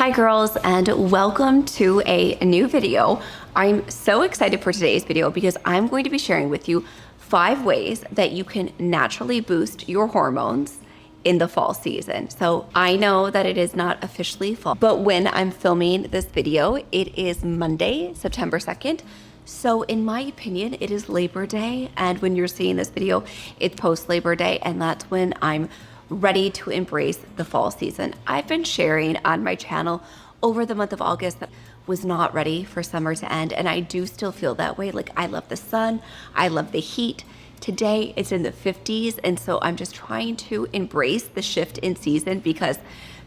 Hi girls, and welcome to a new video. I'm so excited for today's video because I'm going to be sharing with you 5 ways that you can naturally boost your hormones in the fall season. So I know that it is not officially fall, but when I'm filming this video, it is Monday, September 2nd. So in my opinion, it is Labor Day. And when you're seeing this video, it's post Labor Day. And that's when I'm ready to embrace the fall season. I've been sharing on my channel over the month of August that I was not ready for summer to end. And I do still feel that way. Like, I love the sun. I love the heat. Today it's in the 50s. And so I'm just trying to embrace the shift in season because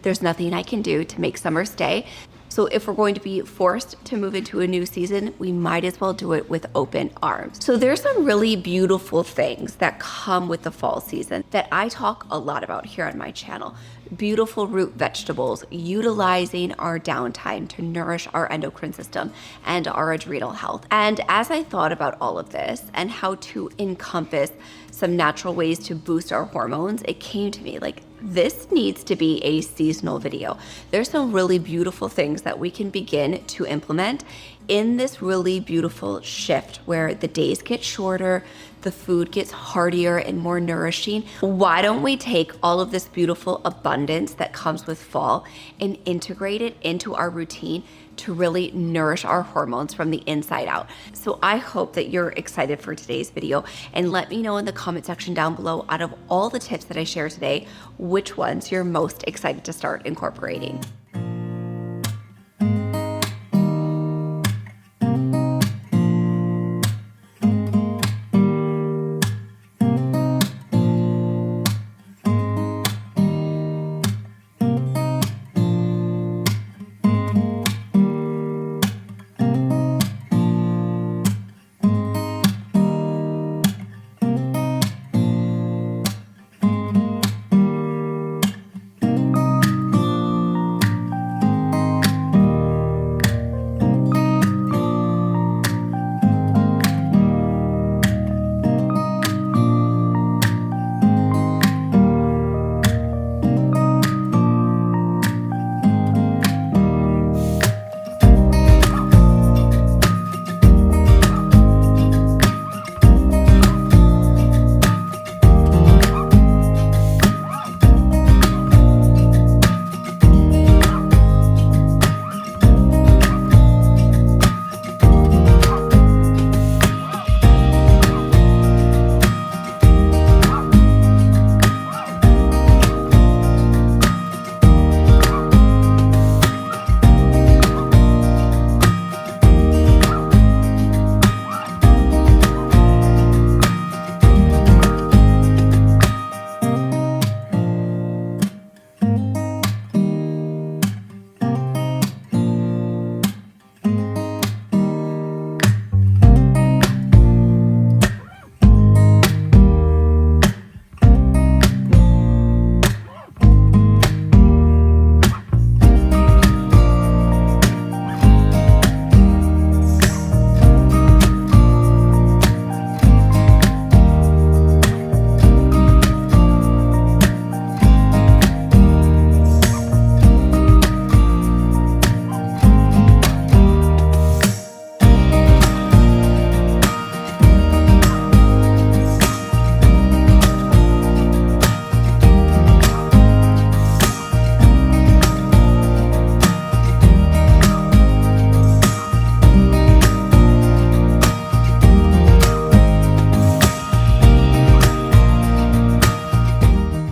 there's nothing I can do to make summer stay. So if we're going to be forced to move into a new season, we might as well do it with open arms. So there's some really beautiful things that come with the fall season that I talk a lot about here on my channel. Beautiful root vegetables, utilizing our downtime to nourish our endocrine system and our adrenal health. And as I thought about all of this and how to encompass some natural ways to boost our hormones, it came to me like, this needs to be a seasonal video. There's some really beautiful things that we can begin to implement in this really beautiful shift where the days get shorter, the food gets heartier and more nourishing. Why don't we take all of this beautiful abundance that comes with fall and integrate it into our routine to really nourish our hormones from the inside out? So I hope that you're excited for today's video, and let me know in the comment section down below, out of all the tips that I share today, which ones you're most excited to start incorporating.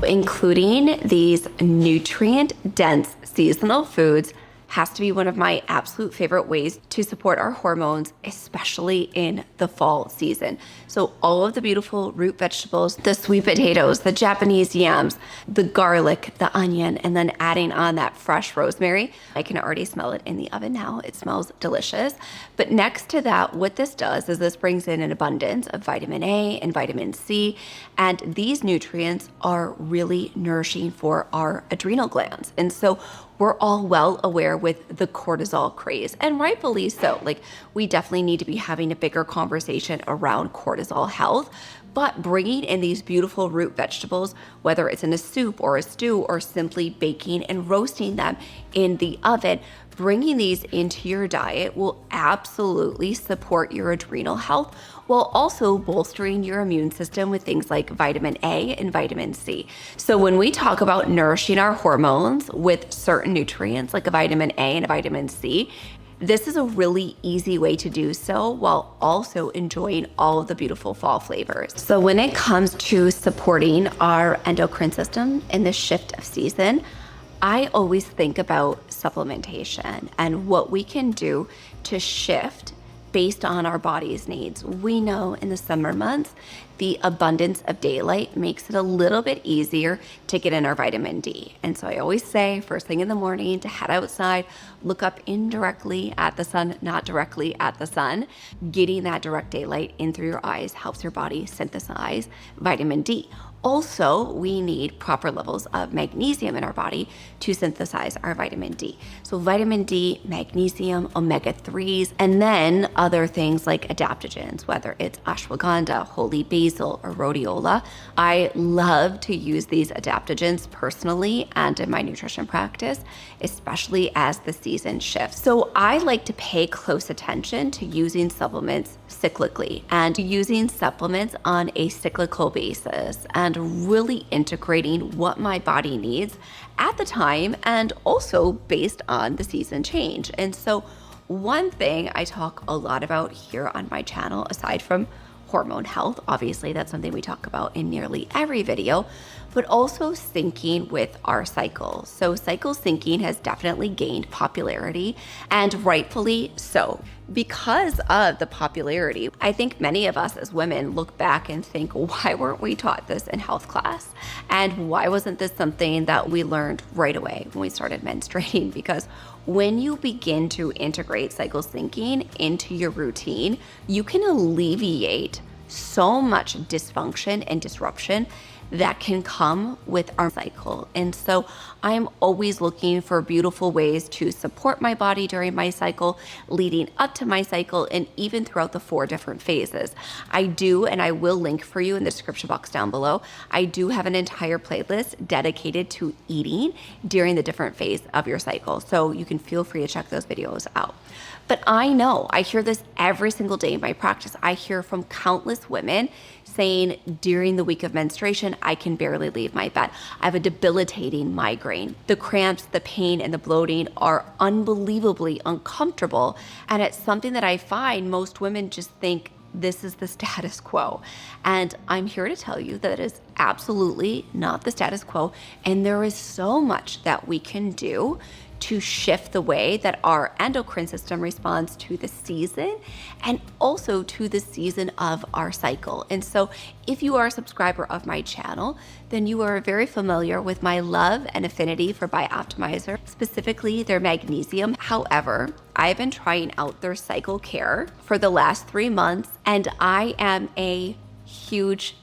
Including these nutrient-dense seasonal foods has to be one of my absolute favorite ways to support our hormones, especially in the fall season. So all of the beautiful root vegetables, the sweet potatoes, the Japanese yams, the garlic, the onion, and then adding on that fresh rosemary. I can already smell it in the oven now. It smells delicious. But next to that, what this does is this brings in an abundance of vitamin A and vitamin C, and these nutrients are really nourishing for our adrenal glands. And so we're all well aware with the cortisol craze, and rightfully so. Like, we definitely need to be having a bigger conversation around cortisol cortisol health. But bringing in these beautiful root vegetables, whether it's in a soup or a stew or simply baking and roasting them in the oven, bringing these into your diet will absolutely support your adrenal health while also bolstering your immune system with things like vitamin A and vitamin C. So when we talk about nourishing our hormones with certain nutrients like a vitamin A and a vitamin C, this is a really easy way to do so while also enjoying all of the beautiful fall flavors. So when it comes to supporting our endocrine system in the shift of season, I always think about supplementation and what we can do to shift based on our body's needs. We know in the summer months, the abundance of daylight makes it a little bit easier to get in our vitamin D. And so I always say first thing in the morning to head outside, look up indirectly at the sun, not directly at the sun. Getting that direct daylight in through your eyes helps your body synthesize vitamin D. Also, we need proper levels of magnesium in our body to synthesize our vitamin D. So vitamin D, magnesium, omega-3s, and then other things like adaptogens, whether it's ashwagandha, holy basil, or rhodiola. I love to use these adaptogens personally and in my nutrition practice, especially as the season shifts. So I like to pay close attention to using supplements cyclically and using supplements on a cyclical basis and really integrating what my body needs at the time and also based on the season change. And so one thing I talk a lot about here on my channel, aside from hormone health, obviously that's something we talk about in nearly every video, but also syncing with our cycle. So cycle syncing has definitely gained popularity, and rightfully so. Because of the popularity, I think many of us as women look back and think, why weren't we taught this in health class? And why wasn't this something that we learned right away when we started menstruating? Because when you begin to integrate cycle syncing into your routine, you can alleviate so much dysfunction and disruption that can come with our cycle. And so I'm always looking for beautiful ways to support my body during my cycle, leading up to my cycle, and even throughout the 4 different phases. I do, and I will link for you in the description box down below, I do have an entire playlist dedicated to eating during the different phase of your cycle. So you can feel free to check those videos out. But I know, I hear this every single day in my practice. I hear from countless women saying during the week of menstruation, I can barely leave my bed. I have a debilitating migraine. The cramps, the pain, and the bloating are unbelievably uncomfortable. And it's something that I find most women just think this is the status quo. And I'm here to tell you that it is absolutely not the status quo. And there is so much that we can do to shift the way that our endocrine system responds to the season and also to the season of our cycle. And so if you are a subscriber of my channel, then you are very familiar with my love and affinity for Bioptimizer, specifically their magnesium. However, I've been trying out their Cycle Care for the last 3 months, and I am a huge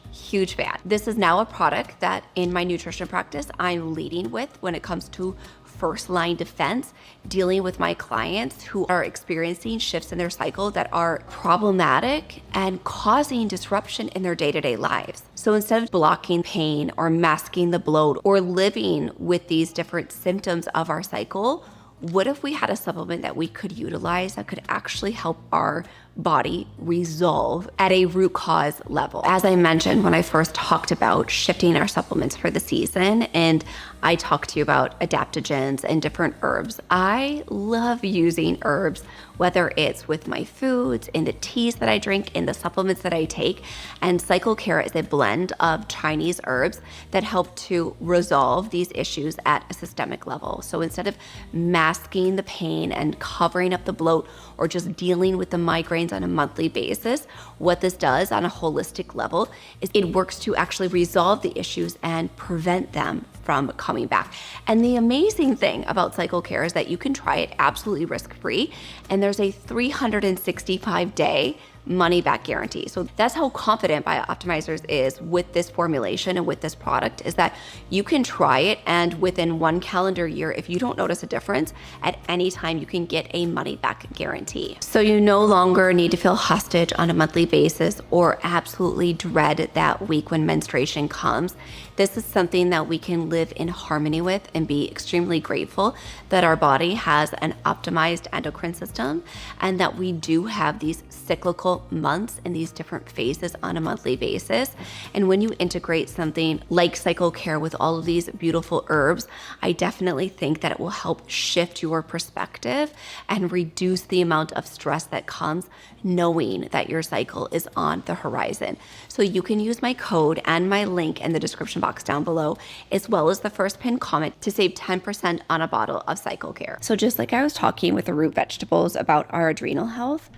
fan. This is now a product that in my nutrition practice I'm leading with when it comes to first line defense, dealing with my clients who are experiencing shifts in their cycle that are problematic and causing disruption in their day-to-day lives. So instead of blocking pain or masking the bloat or living with these different symptoms of our cycle, what if we had a supplement that we could utilize that could actually help our body resolve at a root cause level? As I mentioned when I first talked about shifting our supplements for the season, and I talked to you about adaptogens and different herbs, I love using herbs, whether it's with my foods, in the teas that I drink, in the supplements that I take. And Cycle Care is a blend of Chinese herbs that help to resolve these issues at a systemic level. So instead of masking the pain and covering up the bloat or just dealing with the migraines on a monthly basis, what this does on a holistic level is it works to actually resolve the issues and prevent them from coming back. And the amazing thing about Cycle Care is that you can try it absolutely risk-free, and there's a 365-day money back guarantee. So that's how confident BioOptimizers is with this formulation and with this product, is that you can try it, and within 1 calendar year, if you don't notice a difference, at any time you can get a money back guarantee. So you no longer need to feel hostage on a monthly basis or absolutely dread that week when menstruation comes. This is something that we can live in harmony with and be extremely grateful that our body has an optimized endocrine system, and that we do have these cyclical months and these different phases on a monthly basis. And when you integrate something like Cycle Care with all of these beautiful herbs, I definitely think that it will help shift your perspective and reduce the amount of stress that comes knowing that your cycle is on the horizon. So you can use my code and my link in the description box down below, as well as the first pinned comment, to save 10% on a bottle of Cycle Care. So just like I was talking with the root vegetables about our adrenal health,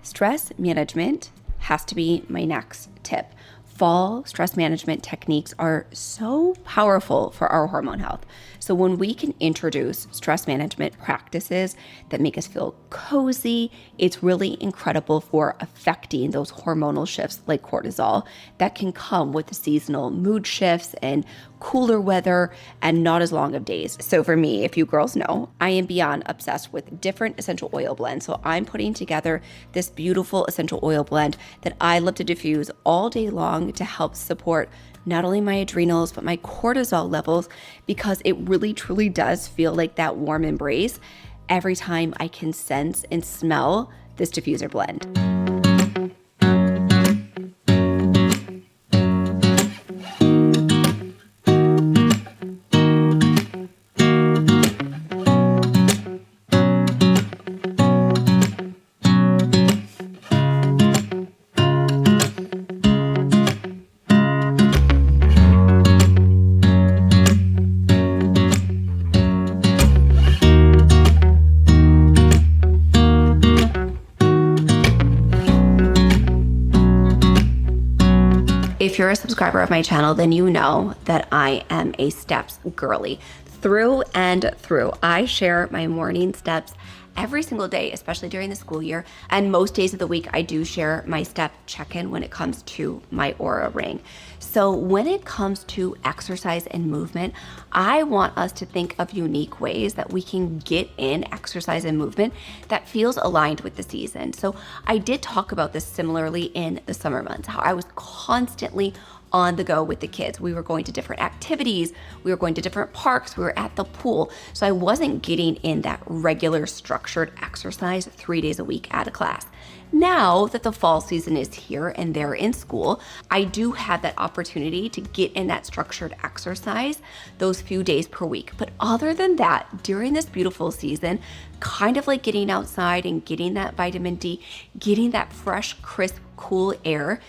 stress management has to be my next tip. Fall stress management techniques are so powerful for our hormone health. So when we can introduce stress management practices that make us feel cozy, it's really incredible for affecting those hormonal shifts like cortisol that can come with the seasonal mood shifts and cooler weather and not as long of days. So for me, if you girls know, I am beyond obsessed with different essential oil blends. So I'm putting together this beautiful essential oil blend that I love to diffuse all day long to help support not only my adrenals, but my cortisol levels, because it really truly does feel like that warm embrace every time I can sense and smell this diffuser blend. If you're a subscriber of my channel, then you know that I am a steps girly through and through. I share my morning steps every single day, especially during the school year. And most days of the week, I do share my step check-in when it comes to my Aura ring. So when it comes to exercise and movement, I want us to think of unique ways that we can get in exercise and movement that feels aligned with the season. So I did talk about this similarly in the summer months, how I was constantly on the go with the kids. We were going to different activities, we were going to different parks, we were at the pool. So I wasn't getting in that regular structured exercise 3 days a week at a class. Now that the fall season is here and they're in school, I do have that opportunity to get in that structured exercise those few days per week. But other than that, during this beautiful season, kind of like getting outside and getting that vitamin D, getting that fresh, crisp, cool air,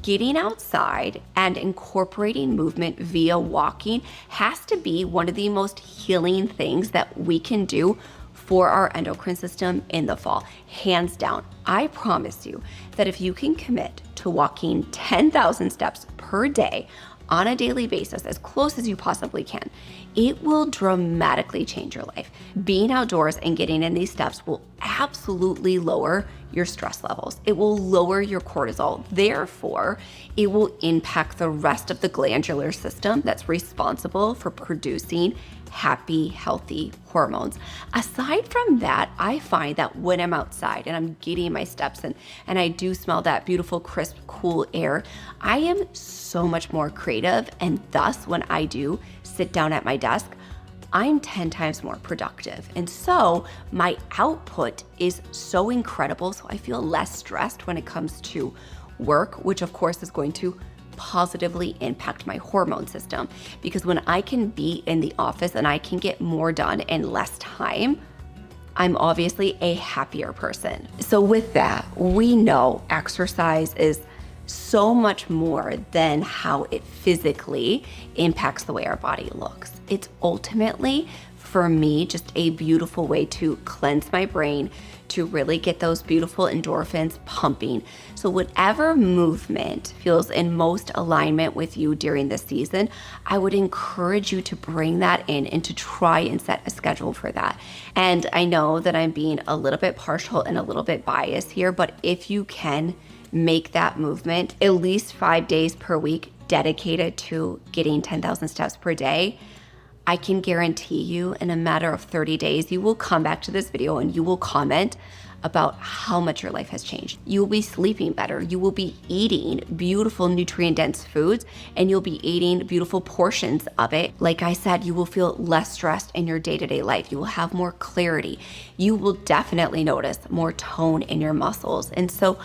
getting outside and incorporating movement via walking has to be one of the most healing things that we can do for our endocrine system in the fall, hands down. I promise you that if you can commit to walking 10,000 steps per day on a daily basis, as close as you possibly can, it will dramatically change your life. Being outdoors and getting in these steps will absolutely lower your stress levels. It will lower your cortisol. Therefore, it will impact the rest of the glandular system that's responsible for producing happy, healthy hormones. Aside from that, I find that when I'm outside and I'm getting my steps in and I do smell that beautiful, crisp, cool air, I am so much more creative. And thus, when I do sit down at my desk, I'm 10 times more productive. And so my output is so incredible. So I feel less stressed when it comes to work, which of course is going to positively impact my hormone system. Because when I can be in the office and I can get more done in less time, I'm obviously a happier person. So with that, we know exercise is so much more than how it physically impacts the way our body looks. It's ultimately, for me, just a beautiful way to cleanse my brain, to really get those beautiful endorphins pumping. So whatever movement feels in most alignment with you during this season, I would encourage you to bring that in and to try and set a schedule for that. And I know that I'm being a little bit partial and a little bit biased here, but if you can make that movement at least 5 days per week dedicated to getting 10,000 steps per day, I can guarantee you in a matter of 30 days, you will come back to this video and you will comment about how much your life has changed. You will be sleeping better. You will be eating beautiful nutrient-dense foods, and you'll be eating beautiful portions of it. Like I said, you will feel less stressed in your day-to-day life. You will have more clarity. You will definitely notice more tone in your muscles. And so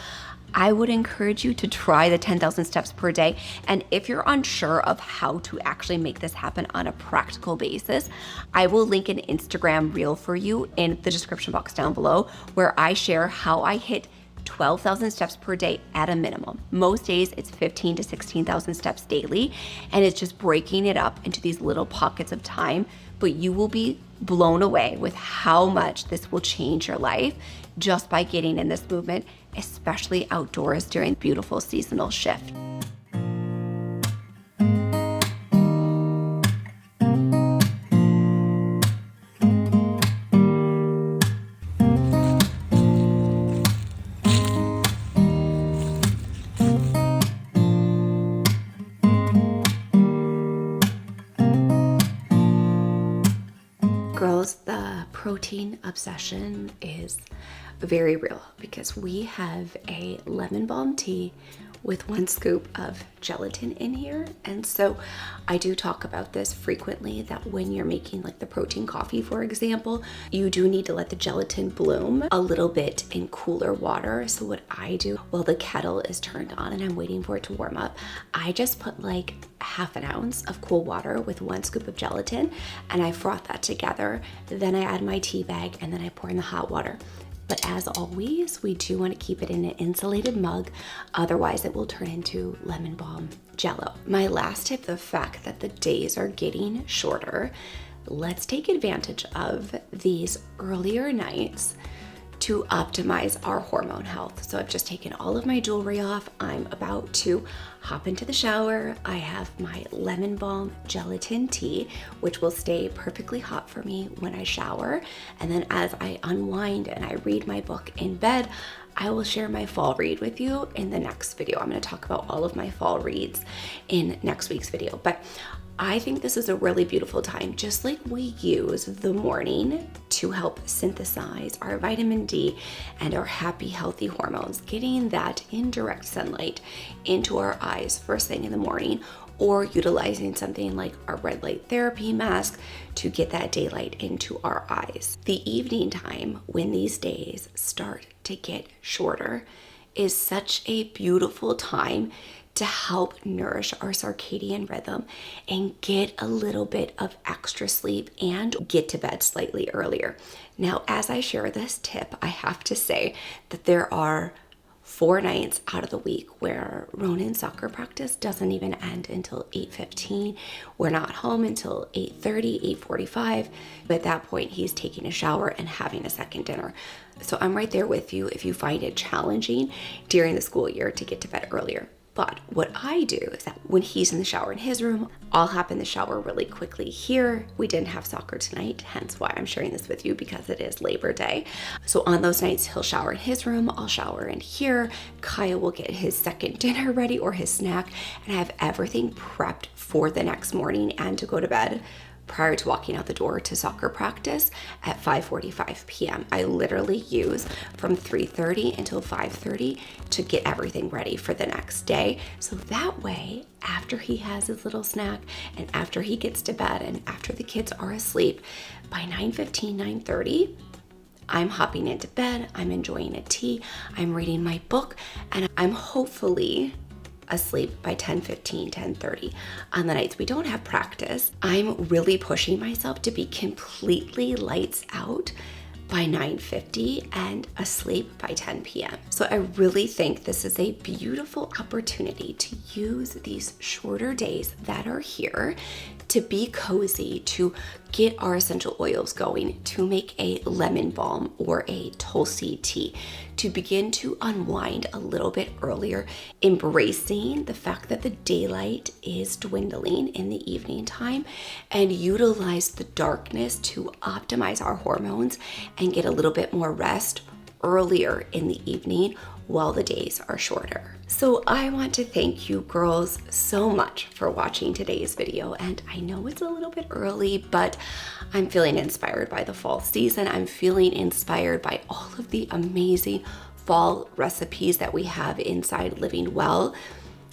I would encourage you to try the 10,000 steps per day. And if you're unsure of how to actually make this happen on a practical basis, I will link an Instagram reel for you in the description box down below, where I share how I hit 12,000 steps per day at a minimum. Most days it's 15 to 16,000 steps daily, and it's just breaking it up into these little pockets of time. But you will be blown away with how much this will change your life just by getting in this movement, especially outdoors during beautiful seasonal shift. Girls, the protein obsession is very real because we have a lemon balm tea with 1 scoop of gelatin in here. And so I do talk about this frequently, that when you're making like the protein coffee, for example, you do need to let the gelatin bloom a little bit in cooler water. So what I do while the kettle is turned on and I'm waiting for it to warm up, I just put like half an ounce of cool water with 1 scoop of gelatin, and I froth that together. Then I add my tea bag, and then I pour in the hot water. But as always, we do want to keep it in an insulated mug, otherwise it will turn into lemon balm jello. My last tip, the fact that the days are getting shorter, let's take advantage of these earlier nights to optimize our hormone health. So I've just taken all of my jewelry off. I'm about to hop into the shower. I have my lemon balm gelatin tea, which will stay perfectly hot for me when I shower. And then as I unwind and I read my book in bed, I will share my fall read with you in the next video. I'm going to talk about all of my fall reads in next week's video. But I think this is a really beautiful time, just like we use the morning to help synthesize our vitamin D and our happy, healthy hormones, getting that indirect sunlight into our eyes first thing in the morning, or utilizing something like our red light therapy mask to get that daylight into our eyes. The evening time, when these days start to get shorter, is such a beautiful time to help nourish our circadian rhythm and get a little bit of extra sleep and get to bed slightly earlier. Now, as I share this tip, I have to say that there are 4 nights out of the week where Ronan's soccer practice doesn't even end until 8:15. We're not home until 8:30, 8:45. At that point, he's taking a shower and having a second dinner. So I'm right there with you if you find it challenging during the school year to get to bed earlier. But what I do is that when he's in the shower in his room, I'll hop in the shower really quickly here. We didn't have soccer tonight, hence why I'm sharing this with you, because it is Labor Day. So on those nights, he'll shower in his room, I'll shower in here. Kyle will get his second dinner ready or his snack, and I have everything prepped for the next morning and to go to bed prior to walking out the door to soccer practice at 5:45 p.m. I literally use from 3:30 until 5:30 to get everything ready for the next day. So that way, after he has his little snack and after he gets to bed and after the kids are asleep, by 9:15, 9:30, I'm hopping into bed, I'm enjoying a tea, I'm reading my book, and I'm hopefully asleep by 10:15, 10:30. On the nights we don't have practice, I'm really pushing myself to be completely lights out by 9:50 and asleep by 10 p.m. So I really think this is a beautiful opportunity to use these shorter days that are here to be cozy, to get our essential oils going, to make a lemon balm or a Tulsi tea, to begin to unwind a little bit earlier, embracing the fact that the daylight is dwindling in the evening time, and utilize the darkness to optimize our hormones and get a little bit more rest earlier in the evening while the days are shorter. So I want to thank you girls so much for watching today's video. And I know it's a little bit early, but I'm feeling inspired by the fall season. I'm feeling inspired by all of the amazing fall recipes that we have inside Living Well,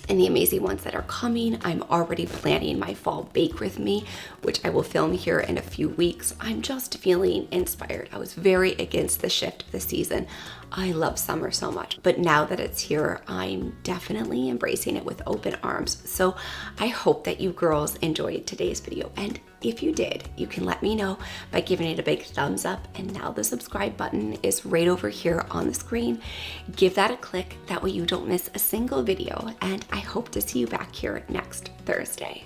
and the amazing ones that are coming. I'm already planning my fall bake with me, which I will film here in a few weeks. I'm just feeling inspired. I was very against the shift of the season. I love summer so much, but now that it's here, I'm definitely embracing it with open arms. So I hope that you girls enjoyed today's video. And if you did, you can let me know by giving it a big thumbs up. And now the subscribe button is right over here on the screen. Give that a click. That way you don't miss a single video. And I hope to see you back here next Thursday.